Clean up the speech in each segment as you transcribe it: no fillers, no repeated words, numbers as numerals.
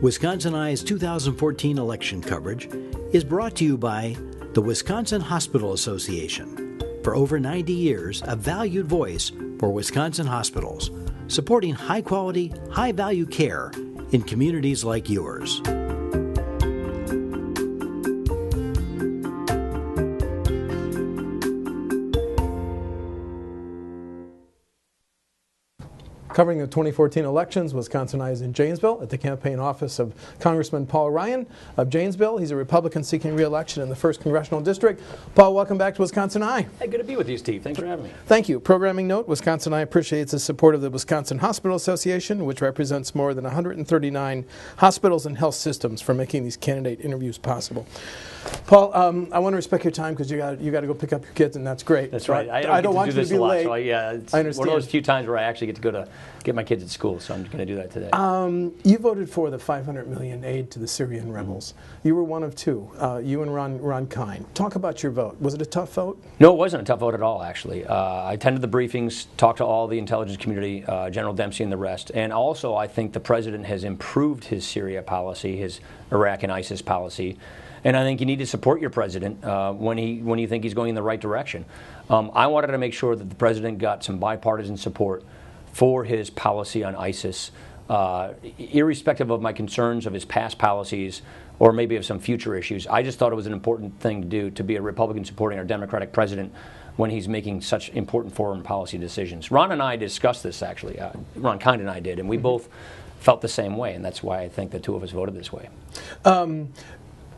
Wisconsin Eye's 2014 election coverage is brought to you by the Wisconsin Hospital Association. For over 90 years, a valued voice for Wisconsin hospitals, supporting high-quality, high-value care in communities like yours. Covering the 2014 elections, Wisconsin Eye is in Janesville at the campaign office of Congressman Paul Ryan of Janesville. He's a Republican seeking re-election in the 1st Congressional District. Paul, welcome back to Wisconsin Eye. Hey, good to be with you, Steve. Thanks for having me. Thank you. Programming note, Wisconsin Eye appreciates the support of the Wisconsin Hospital Association, which represents more than 139 hospitals and health systems, for making these candidate interviews possible. Paul, I want to respect your time because you got to go pick up your kids, and that's great. That's right. I don't want you to be late. So it's I understand. One of those few times where I actually get to go to get my kids at school, so I'm going to do that today. You voted for the $500 million aid to the Syrian rebels. You were one of two, you and Ron Kine. Talk about your vote. Was it a tough vote? No, it wasn't a tough vote at all, actually. I attended the briefings, talked to all the intelligence community, General Dempsey and the rest, and also I think the president has improved his Syria policy, his Iraq and ISIS policy. And I think you need to support your president when you think he's going in the right direction. I wanted to make sure that the president got some bipartisan support for his policy on ISIS, irrespective of my concerns of his past policies or maybe of some future issues. I just thought it was an important thing to do, to be a Republican supporting our Democratic president when he's making such important foreign policy decisions. Ron and I discussed this, actually. Ron Kind and I did, and we both felt the same way, and that's why I think the two of us voted this way.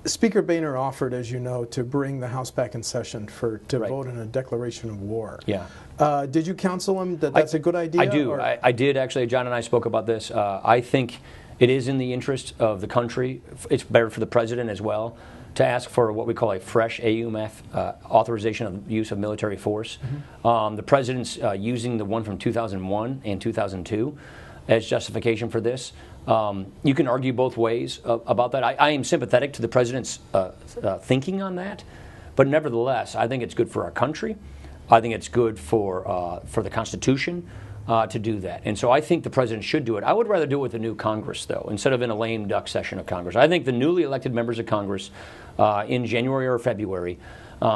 Speaker Boehner offered, as you know, to bring the House back in session to Right. vote on a declaration of war. Yeah. Did you counsel him that that's a good idea? I do. I did, actually. John and I spoke about this. I think it is in the interest of the country. It's better for the president as well to ask for what we call a fresh AUMF authorization of use of military force. The president's using the one from 2001 and 2002 as justification for this. You can argue both ways about that. I am sympathetic to the president's thinking on that, but nevertheless, I think it's good for our country. I think it's good for the Constitution to do that. And so I think the president should do it. I would rather do it with the new Congress, though, instead of in a lame duck session of Congress. I think the newly elected members of Congress in January or February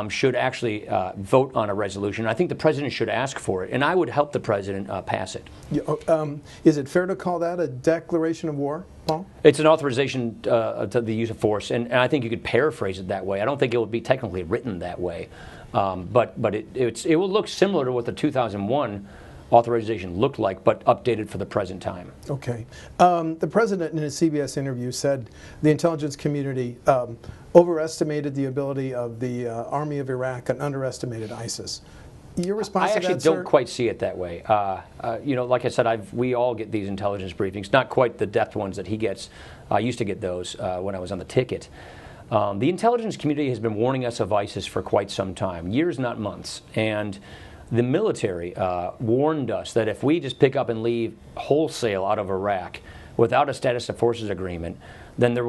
should actually vote on a resolution. I think the president should ask for it, and I would help the president pass it. Is it fair to call that a declaration of war, Paul? It's an authorization to the use of force, and I think you could paraphrase it that way. I don't think it would be technically written that way, but it will look similar to what the 2001 authorization looked like, but updated for the present time. Okay. The president in a CBS interview said the intelligence community overestimated the ability of the Army of Iraq and underestimated ISIS. Your response to that, I actually don't quite see it that way. Like I said, we all get these intelligence briefings, not quite the depth ones that he gets. I used to get those when I was on the ticket. The intelligence community has been warning us of ISIS for quite some time, years, not months. And the military warned us that if we just pick up and leave wholesale out of Iraq without a status of forces agreement, then we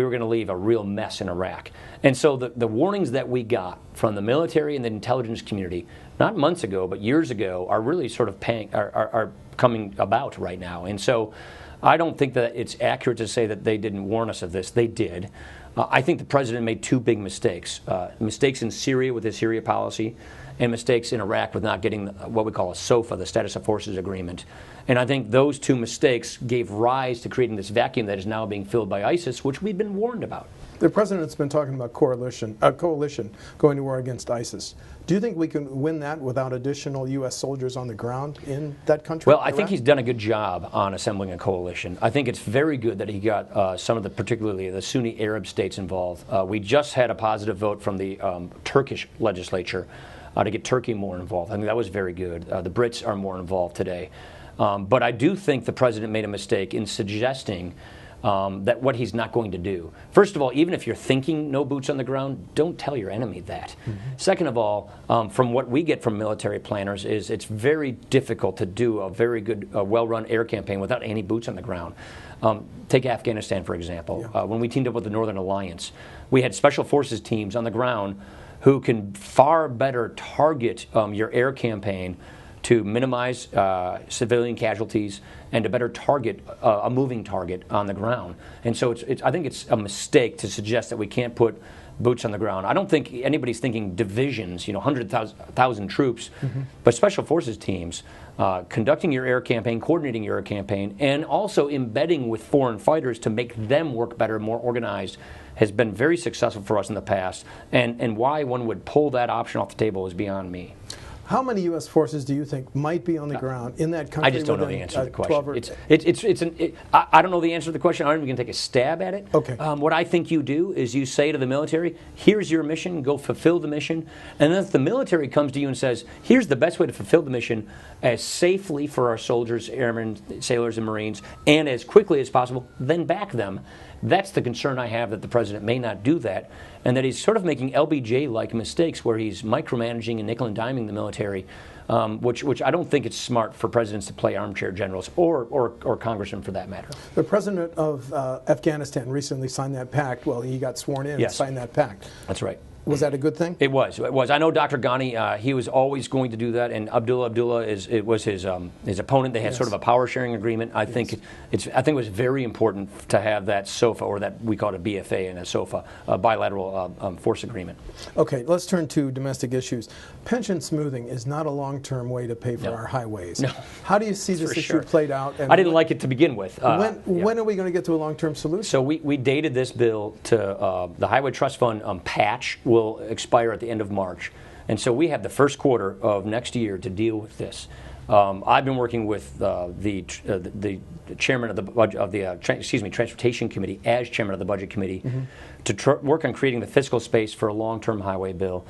were going to leave a real mess in Iraq. And so the warnings that we got from the military and the intelligence community, not months ago, but years ago, are really sort of are coming about right now. And so I don't think that it's accurate to say that they didn't warn us of this. They did. I think the president made two big mistakes. Mistakes in Syria with his Syria policy, and mistakes in Iraq with not getting what we call a SOFA, the Status of Forces Agreement. And I think those two mistakes gave rise to creating this vacuum that is now being filled by ISIS, which we've been warned about. The president's been talking about coalition going to war against ISIS. Do you think we can win that without additional U.S. soldiers on the ground in that country? Well, I think he's done a good job on assembling a coalition. I think it's very good that he got some of particularly the Sunni Arab states involved. We just had a positive vote from the Turkish legislature to get Turkey more involved. I think that was very good. The Brits are more involved today. But I do think the president made a mistake in suggesting that what he's not going to do. First of all, even if you're thinking no boots on the ground, don't tell your enemy that. Second of all, from what we get from military planners is it's very difficult to do a very good, well-run air campaign without any boots on the ground. Take Afghanistan, for example. When we teamed up with the Northern Alliance, we had special forces teams on the ground who can far better target your air campaign to minimize civilian casualties and to better target a moving target on the ground. And so I think it's a mistake to suggest that we can't put boots on the ground. I don't think anybody's thinking divisions, 100,000 troops, but special forces teams, conducting your air campaign, coordinating your air campaign, and also embedding with foreign fighters to make them work better, more organized, has been very successful for us in the past. And why one would pull that option off the table is beyond me. How many U.S. forces do you think might be on the ground in that country? I just don't know the answer to the question. I don't know the answer to the question. I'm not even going to take a stab at it. Okay. What I think you do is you say to the military, here's your mission, go fulfill the mission. And then if the military comes to you and says, here's the best way to fulfill the mission as safely for our soldiers, airmen, sailors, and Marines, and as quickly as possible, then back them. That's the concern I have, that the president may not do that, and that he's sort of making LBJ-like mistakes where he's micromanaging and nickel and diming the military, which I don't think it's smart for presidents to play armchair generals or congressmen for that matter. The president of Afghanistan recently signed that pact. Well, he got sworn in and signed that pact. That's right. Was that a good thing? It was. I know Dr. Ghani, he was always going to do that, and Abdullah was his opponent. They had sort of a power sharing agreement. I think it was very important to have that SOFA, or that we call it a BFA and a SOFA, a bilateral force agreement. Okay, let's turn to domestic issues. Pension smoothing is not a long-term way to pay for our highways. No. How do you see this issue played out? And I didn't like it to begin with. When are we going to get to a long-term solution? So we dated this bill to the Highway Trust Fund patch will expire at the end of March, and so we have the first quarter of next year to deal with this. I've been working with the chairman of the Transportation Committee as chairman of the Budget Committee to work on creating the fiscal space for a long-term highway bill.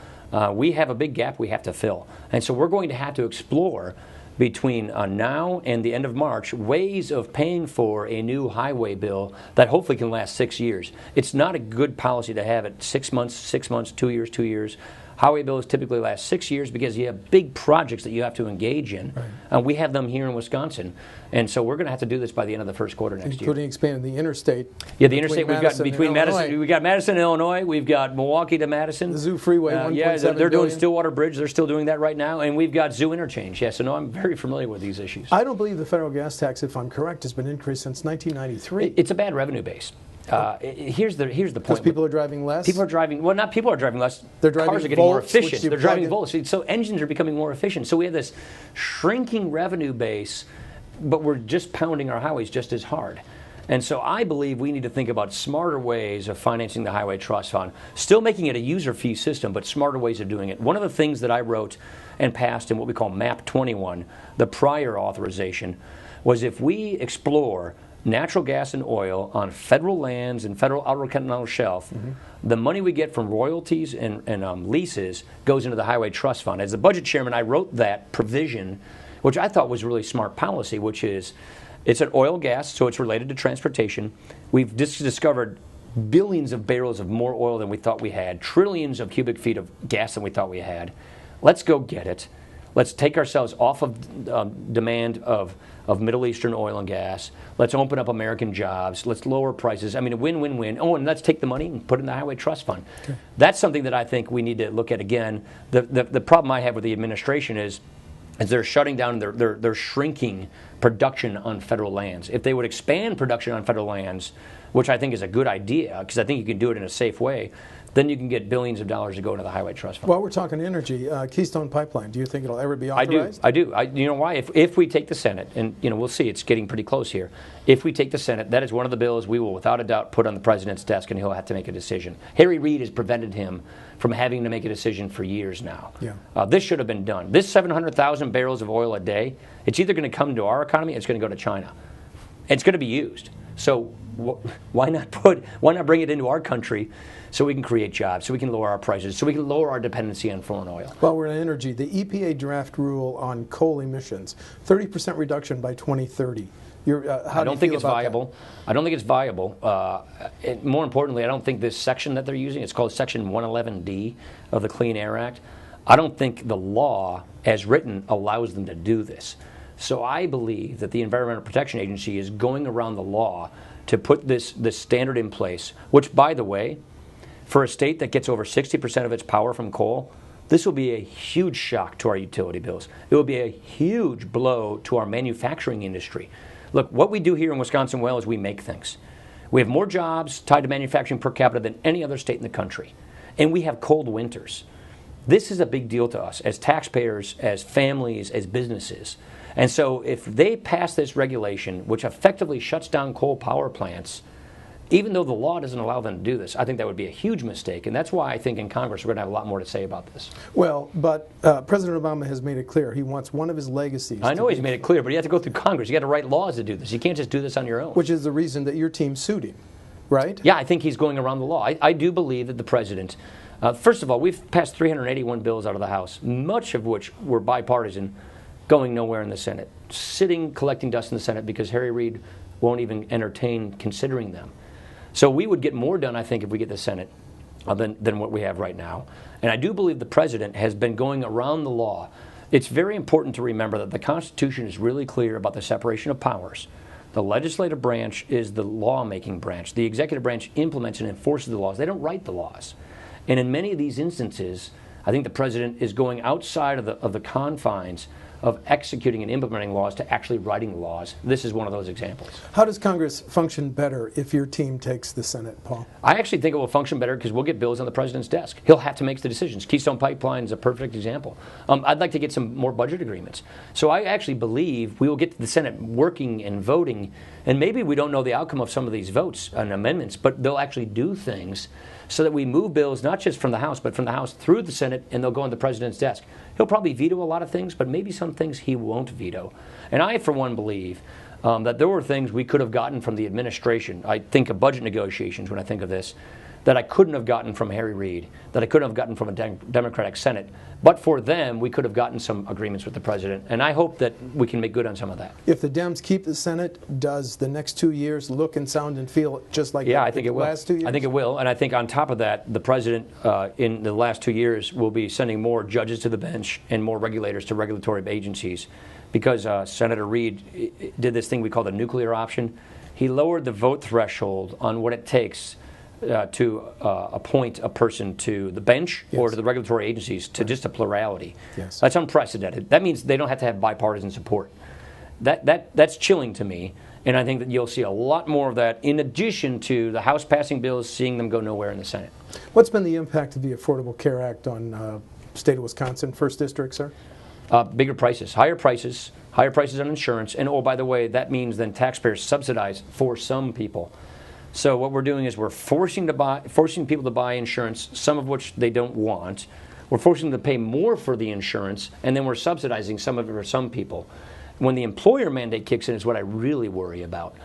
We have a big gap we have to fill, and so we're going to have to explore between now and the end of March ways of paying for a new highway bill that hopefully can last 6 years. It's not a good policy to have it 6 months, 2 years, 2 years. Highway bills typically last 6 years because you have big projects that you have to engage in. Right. We have them here in Wisconsin. And so we're going to have to do this by the end of the first quarter next year. Including expanding the interstate. Yeah, the interstate we've got between Madison. We've got Madison, Illinois. We've got Milwaukee to Madison. The Zoo Freeway, 1.7 yeah, they're billion. doing Stillwater Bridge. They're still doing that right now. And we've got Zoo Interchange. Yeah, so no, I'm very familiar with these issues. I don't believe the federal gas tax, if I'm correct, has been increased since 1993. It's a bad revenue base. Here's the point. Because people are driving less? People are driving, well, not people are driving less. They're driving Cars are getting volts, more efficient. They're driving volts. So engines are becoming more efficient. So we have this shrinking revenue base, but we're just pounding our highways just as hard. And so I believe we need to think about smarter ways of financing the Highway Trust Fund, still making it a user fee system, but smarter ways of doing it. One of the things that I wrote and passed in what we call MAP 21, the prior authorization, was if we explore natural gas and oil on federal lands and federal outer continental shelf, the money we get from royalties and leases goes into the Highway Trust Fund. As the budget chairman, I wrote that provision, which I thought was really smart policy, which is it's an oil gas, so it's related to transportation. We've discovered billions of barrels of more oil than we thought we had, trillions of cubic feet of gas than we thought we had. Let's go get it. Let's take ourselves off of demand of Middle Eastern oil and gas. Let's open up American jobs. Let's lower prices. I mean, a win-win-win. Oh, and let's take the money and put it in the Highway Trust Fund. Okay. That's something that I think we need to look at again. The problem I have with the administration is they're shutting down, they're shrinking production on federal lands. If they would expand production on federal lands, which I think is a good idea, because I think you can do it in a safe way, then you can get billions of dollars to go into the Highway Trust Fund. While we're talking energy, Keystone Pipeline, do you think it'll ever be authorized? I do. You know why? If we take the Senate, and we'll see, it's getting pretty close here. If we take the Senate, that is one of the bills we will without a doubt put on the president's desk, and he'll have to make a decision. Harry Reid has prevented him from having to make a decision for years now. Yeah. This should have been done. This 700,000 barrels of oil a day, it's either going to come to our economy or it's going to go to China. It's going to be used. So why not bring it into our country so we can create jobs, so we can lower our prices, so we can lower our dependency on foreign oil? Well, we're in energy. The EPA draft rule on coal emissions, 30% reduction by 2030. I don't think it's viable. I don't think it's viable. More importantly, I don't think this section that they're using, it's called Section 111D of the Clean Air Act, I don't think the law as written allows them to do this. So I believe that the Environmental Protection Agency is going around the law to put this standard in place, which, by the way, for a state that gets over 60% of its power from coal, this will be a huge shock to our utility bills. It will be a huge blow to our manufacturing industry. Look, what we do here in Wisconsin well is we make things. We have more jobs tied to manufacturing per capita than any other state in the country. And we have cold winters. This is a big deal to us as taxpayers, as families, as businesses. And so if they pass this regulation, which effectively shuts down coal power plants, even though the law doesn't allow them to do this, I think that would be a huge mistake. And that's why I think in Congress we're going to have a lot more to say about this. Well, but President Obama has made it clear he wants one of his legacies. I know he's made it clear, but you have to go through Congress. You got to write laws to do this. You can't just do this on your own. Which is the reason that your team sued him, right? Yeah, I think he's going around the law. I do believe that the president, first of all, we've passed 381 bills out of the House, much of which were bipartisan, going nowhere in the Senate, sitting collecting dust in the Senate because Harry Reid won't even entertain considering them. So we would get more done, I think, if we get the Senate than what we have right now. And I do believe the president has been going around the law. It's very important to remember that the Constitution is really clear about the separation of powers. The legislative branch is the lawmaking branch. The executive branch implements and enforces the laws. They don't write the laws. And in many of these instances, I think the president is going outside of the confines of executing and implementing laws to actually writing laws. This is one of those examples. How does Congress function better if your team takes the Senate, Paul? I actually think it will function better because we'll get bills on the president's desk. He'll have to make the decisions. Keystone Pipeline is a perfect example. I'd like to get some more budget agreements. So I actually believe we will get to the Senate working and voting, and maybe we don't know the outcome of some of these votes and amendments, but they'll actually do things so that we move bills not just from the House, but from the House through the Senate, and they'll go on the president's desk. He'll probably veto a lot of things, but maybe some things he won't veto. And I, for one, believe that there were things we could have gotten from the administration. I think of budget negotiations when I think of this, that I couldn't have gotten from Harry Reid, that I couldn't have gotten from a Democratic Senate. But for them, we could have gotten some agreements with the president. And I hope that we can make good on some of that. If the Dems keep the Senate, does the next 2 years look and sound and feel just like I think it will. Last 2 years? I think it will. And I think on top of that, the president in the last 2 years will be sending more judges to the bench and more regulators to regulatory agencies. Because Senator Reid did this thing we call the nuclear option. He lowered the vote threshold on what it takes to appoint a person to the bench or to the regulatory agencies to just a plurality. Yes. That's unprecedented. That means they don't have to have bipartisan support. That's chilling to me, and I think that you'll see a lot more of that in addition to the House passing bills, seeing them go nowhere in the Senate. What's been the impact of the Affordable Care Act on state of Wisconsin, 1st District, sir? Bigger prices, higher prices on insurance, and oh, by the way, that means then taxpayers subsidize for some people. So what we're doing is we're forcing people to buy insurance, some of which they don't want. We're forcing them to pay more for the insurance, and then we're subsidizing some of it for some people. When the employer mandate kicks in is what I really worry about,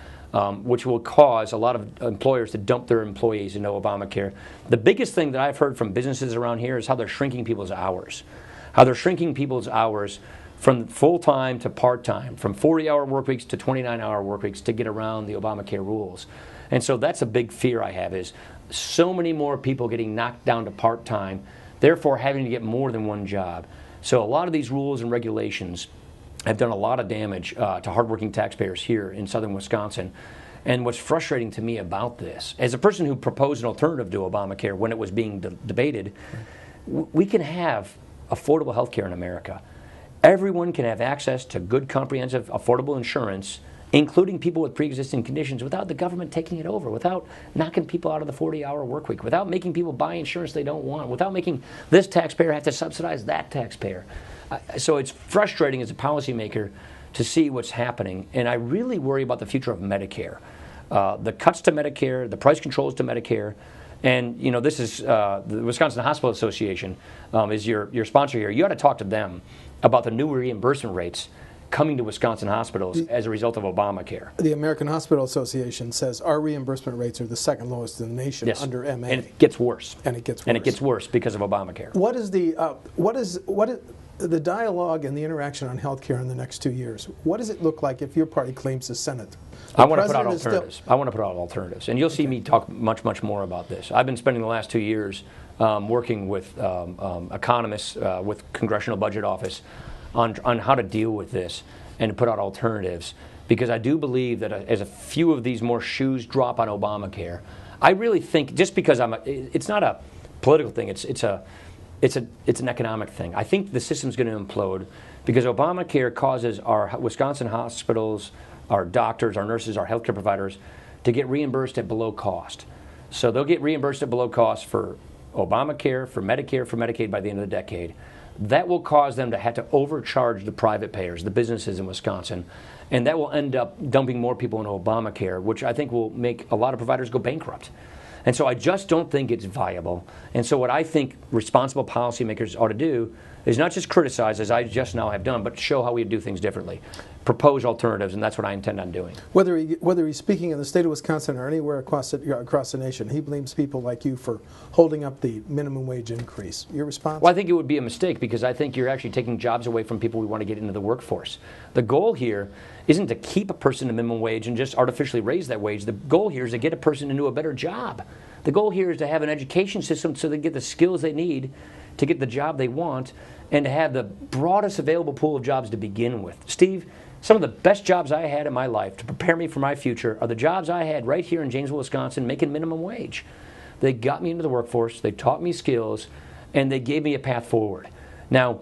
which will cause a lot of employers to dump their employees into Obamacare. The biggest thing that I've heard from businesses around here is how they're shrinking people's hours. How they're shrinking people's hours from full-time to part-time, from 40-hour work weeks to 29-hour work weeks to get around the Obamacare rules. And so that's a big fear I have, is so many more people getting knocked down to part-time, therefore having to get more than one job. So a lot of these rules and regulations have done a lot of damage to hardworking taxpayers here in southern Wisconsin. And what's frustrating to me about this, as a person who proposed an alternative to Obamacare when it was being debated, we can have affordable health care in America. Everyone can have access to good, comprehensive, affordable insurance, including people with pre-existing conditions, without the government taking it over, without knocking people out of the 40-hour work week, without making people buy insurance they don't want, without making this taxpayer have to subsidize that taxpayer. So it's frustrating as a policymaker to see what's happening, and I really worry about the future of Medicare. The cuts to Medicare, the price controls to Medicare, and you know, this is the Wisconsin Hospital Association is your sponsor here. You ought to talk to them about the new reimbursement rates coming to Wisconsin hospitals as a result of Obamacare. The American Hospital Association says our reimbursement rates are the second lowest in the nation under MA. And it gets worse. And it gets worse. And it gets worse because of Obamacare. What is the dialogue and the interaction on health care in the next 2 years? What does it look like if your party claims the Senate? I want to put out alternatives. I want to put out alternatives. And you'll see me talk much, much more about this. I've been spending the last 2 years working with economists, with Congressional Budget Office, on how to deal with this and to put out alternatives, because I do believe that as a few of these more shoes drop on Obamacare, I really think, just because it's not a political thing, it's it's an economic thing. I think the system's going to implode because Obamacare causes our Wisconsin hospitals, our doctors, our nurses, our healthcare providers to get reimbursed at below cost. So they'll get reimbursed at below cost for Obamacare, for Medicare, for Medicaid by the end of the decade. That will cause them to have to overcharge the private payers, the businesses in Wisconsin, and that will end up dumping more people into Obamacare, which I think will make a lot of providers go bankrupt. And so I just don't think it's viable. And so what I think responsible policymakers ought to do is not just criticize, as I just now have done, but show how we do things differently. Propose alternatives, and that's what I intend on doing. Whether he's speaking in the state of Wisconsin or anywhere across the nation, he blames people like you for holding up the minimum wage increase. Your response? Well, I think it would be a mistake because I think you're actually taking jobs away from people we want to get into the workforce. The goal here isn't to keep a person at minimum wage and just artificially raise that wage. The goal here is to get a person into a better job. The goal here is to have an education system so they get the skills they need to get the job they want and to have the broadest available pool of jobs to begin with. Steve, some of the best jobs I had in my life to prepare me for my future are the jobs I had right here in Janesville, Wisconsin, making minimum wage. They got me into the workforce, they taught me skills, and they gave me a path forward. Now,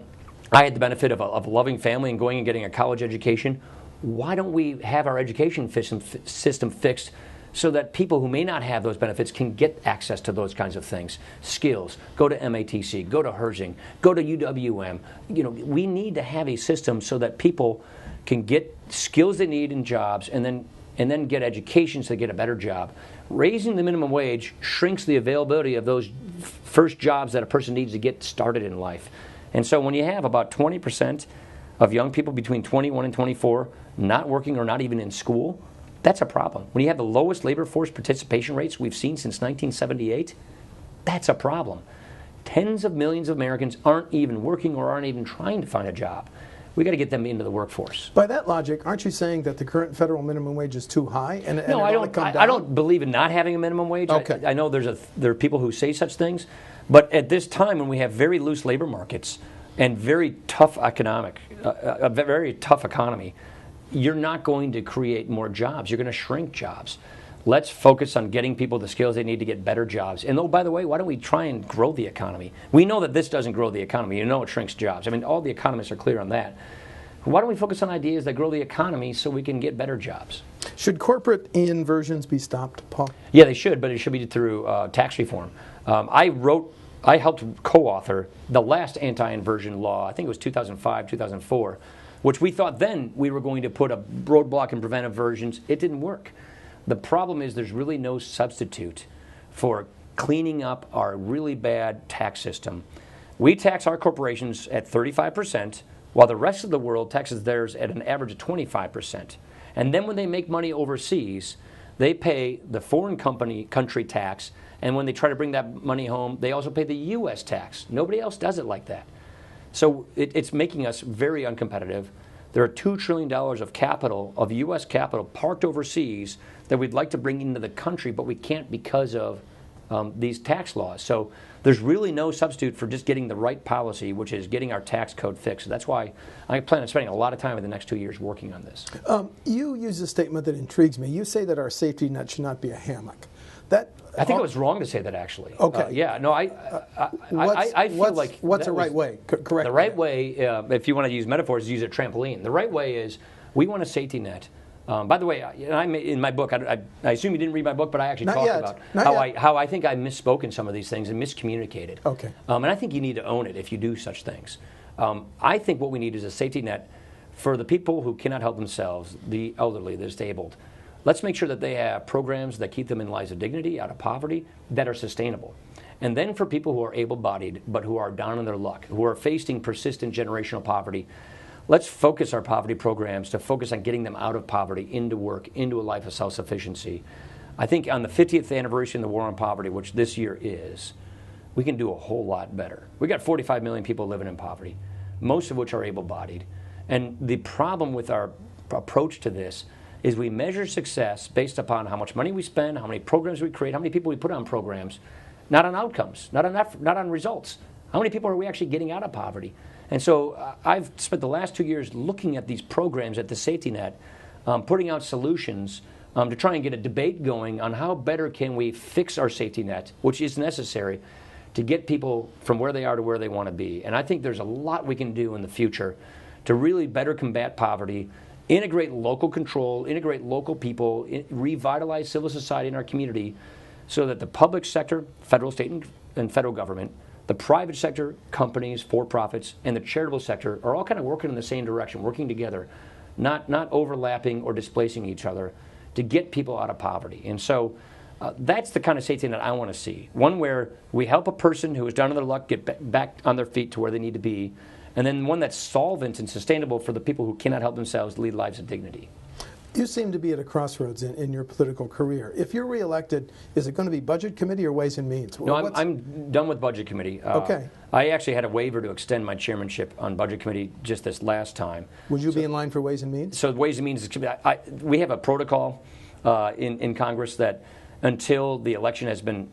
I had the benefit of a loving family and going and getting a college education. Why don't we have our education system fixed so that people who may not have those benefits can get access to those kinds of things, skills, go to MATC, go to Herzing, go to UWM. We need to have a system so that people can get skills they need in jobs and then get education so they get a better job. Raising the minimum wage shrinks the availability of those first jobs that a person needs to get started in life. And so when you have about 20% of young people between 21 and 24 not working or not even in school, that's a problem. When you have the lowest labor force participation rates we've seen since 1978, that's a problem. Tens of millions of Americans aren't even working or aren't even trying to find a job. We got to get them into the workforce. By that logic, aren't you saying that the current federal minimum wage is too high? No, I don't believe in not having a minimum wage. Okay. I know there are people who say such things, but at this time when we have very loose labor markets and very tough a very tough economy, you're not going to create more jobs. You're going to shrink jobs. Let's focus on getting people the skills they need to get better jobs. And by the way, why don't we try and grow the economy? We know that this doesn't grow the economy. It shrinks jobs. I mean, all the economists are clear on that. Why don't we focus on ideas that grow the economy so we can get better jobs? Should corporate inversions be stopped, Paul? Yeah, they should, but it should be through tax reform. I helped co-author the last anti-inversion law. I think it was 2005, 2004, which we thought then we were going to put a roadblock and prevent inversions. It didn't work. The problem is there's really no substitute for cleaning up our really bad tax system. We tax our corporations at 35%, while the rest of the world taxes theirs at an average of 25%. And then when they make money overseas, they pay the foreign country tax, and when they try to bring that money home, they also pay the U.S. tax. Nobody else does it like that. So it's making us very uncompetitive. There are $2 trillion of capital, of U.S. capital, parked overseas that we'd like to bring into the country, but we can't because of these tax laws. So there's really no substitute for just getting the right policy, which is getting our tax code fixed. That's why I plan on spending a lot of time in the next 2 years working on this. You use a statement that intrigues me. You say that our safety net should not be a hammock. I think it was wrong to say that, actually. Okay. I feel like what's the right way? Correct. The right way, if you want to use metaphors, use a trampoline. The right way is we want a safety net. By the way, in my book, I assume you didn't read my book, but I actually talk about how I think I misspoke in some of these things and miscommunicated. Okay. And I think you need to own it if you do such things. I think what we need is a safety net for the people who cannot help themselves, the elderly, the disabled. Let's make sure that they have programs that keep them in lives of dignity, out of poverty, that are sustainable. And then for people who are able-bodied but who are down on their luck, who are facing persistent generational poverty, let's focus our poverty programs to focus on getting them out of poverty, into work, into a life of self-sufficiency. I think on the 50th anniversary of the War on Poverty, which this year is, we can do a whole lot better. We've got 45 million people living in poverty, most of which are able-bodied. And the problem with our approach to this is we measure success based upon how much money we spend, how many programs we create, how many people we put on programs, not on outcomes, not on results. How many people are we actually getting out of poverty? And so I've spent the last 2 years looking at these programs at the safety net, putting out solutions to try and get a debate going on how better can we fix our safety net, which is necessary, to get people from where they are to where they want to be. And I think there's a lot we can do in the future to really better combat poverty, integrate local control, integrate local people, revitalize civil society in our community so that the public sector, federal, state, and federal government, the private sector, companies, for-profits, and the charitable sector are all kind of working in the same direction, working together, not overlapping or displacing each other to get people out of poverty. And so that's the kind of safety net I want to see. One where we help a person who is down on their luck get back on their feet to where they need to be, and then one that's solvent and sustainable for the people who cannot help themselves lead lives of dignity. You seem to be at a crossroads in your political career. If you're reelected, is it going to be Budget Committee or Ways and Means? No, I'm done with Budget Committee. Okay. I actually had a waiver to extend my chairmanship on Budget Committee just this last time. Would you be in line for Ways and Means? So Ways and Means, we have a protocol in Congress that until the election has been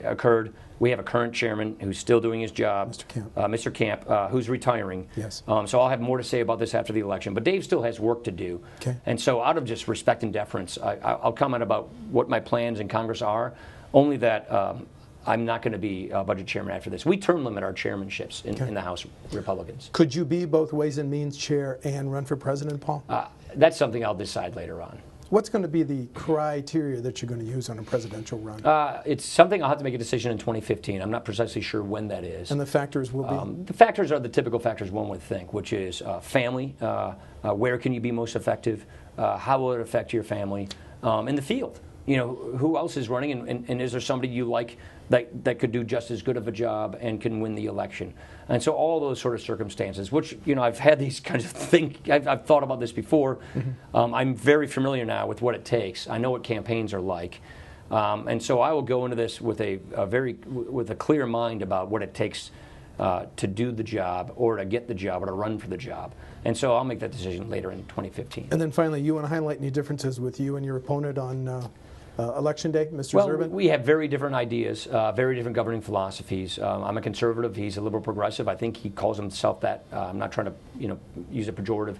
occurred, we have a current chairman who's still doing his job, Mr. Camp, who's retiring. Yes. So I'll have more to say about this after the election. But Dave still has work to do. Okay. And so out of just respect and deference, I'll comment about what my plans in Congress are, only that I'm not going to be budget chairman after this. We term limit our chairmanships in the House Republicans. Could you be both Ways and Means chair and run for president, Paul? That's something I'll decide later on. What's going to be the criteria that you're going to use on a presidential run? It's something I'll have to make a decision in 2015. I'm not precisely sure when that is. And the factors will be? The factors are the typical factors one would think, which is family, where can you be most effective, how will it affect your family, in the field. You know, who else is running, and is there somebody you like that could do just as good of a job and can win the election? And so all those sort of circumstances, which, you know, I've had these kinds of I've thought about this before. Mm-hmm. I'm very familiar now with what it takes. I know what campaigns are like. And so I will go into this with a clear mind about what it takes to do the job or to get the job or to run for the job. And so I'll make that decision later in 2015. And then finally, you want to highlight any differences with you and your opponent on Election Day, Mr. Zerbin? We have very different ideas, very different governing philosophies. I'm a conservative. He's a liberal progressive. I think he calls himself that. I'm not trying to, use a pejorative.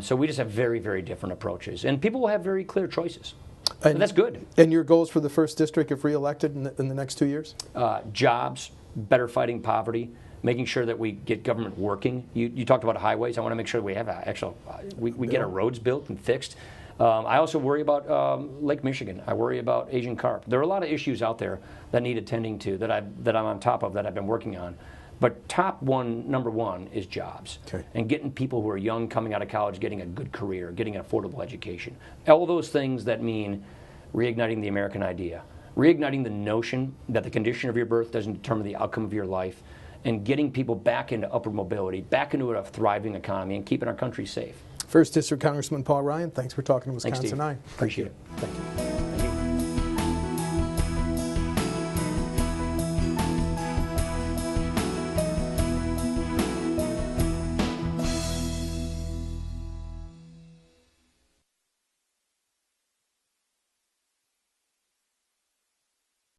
So we just have very, very different approaches, and people will have very clear choices. And that's good. And your goals for the 1st District, if reelected in the next 2 years? Jobs, better fighting poverty, making sure that we get government working. You talked about highways. I want to make sure that we have we get our roads built and fixed. I also worry about Lake Michigan. I worry about Asian carp. There are a lot of issues out there that need attending to that I'm on top of, that I've been working on. But number one is jobs. Okay. And getting people who are young coming out of college getting a good career, getting an affordable education. All those things that mean reigniting the American idea, reigniting the notion that the condition of your birth doesn't determine the outcome of your life, and getting people back into upward mobility, back into a thriving economy, and keeping our country safe. 1st District Congressman Paul Ryan, thanks for talking to Wisconsin Thanks, Steve. Eye. Appreciate it. Thank you.